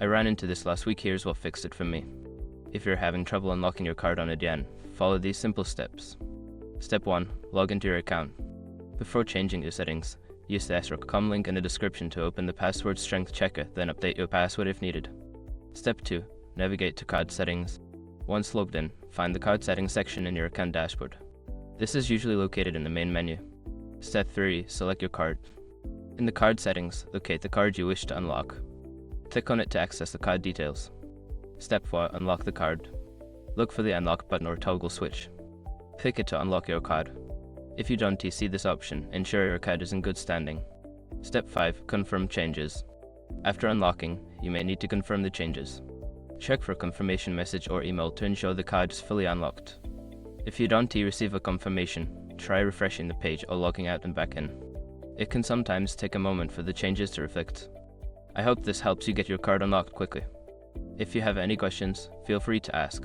I ran into this last week. Here's what fixed it for me. If you're having trouble unlocking your card on Adyen, follow these simple steps. Step 1. Log into your account. Before changing your settings, use the s.com link in the description to open the password strength checker, then update your password if needed. Step 2. Navigate to card settings. Once logged in, find the card settings section in your account dashboard. This is usually located in the main menu. Step 3. Select your card. In the card settings, locate the card you wish to unlock. Click on it to access the card details. Step 4. Unlock the card. Look for the unlock button or toggle switch. Click it to unlock your card. If you don't see this option, ensure your card is in good standing. Step 5. Confirm changes. After unlocking, you may need to confirm the changes. Check for a confirmation message or email to ensure the card is fully unlocked. If you don't receive a confirmation, try refreshing the page or logging out and back in. It can sometimes take a moment for the changes to reflect. I hope this helps you get your card unlocked quickly. If you have any questions, feel free to ask.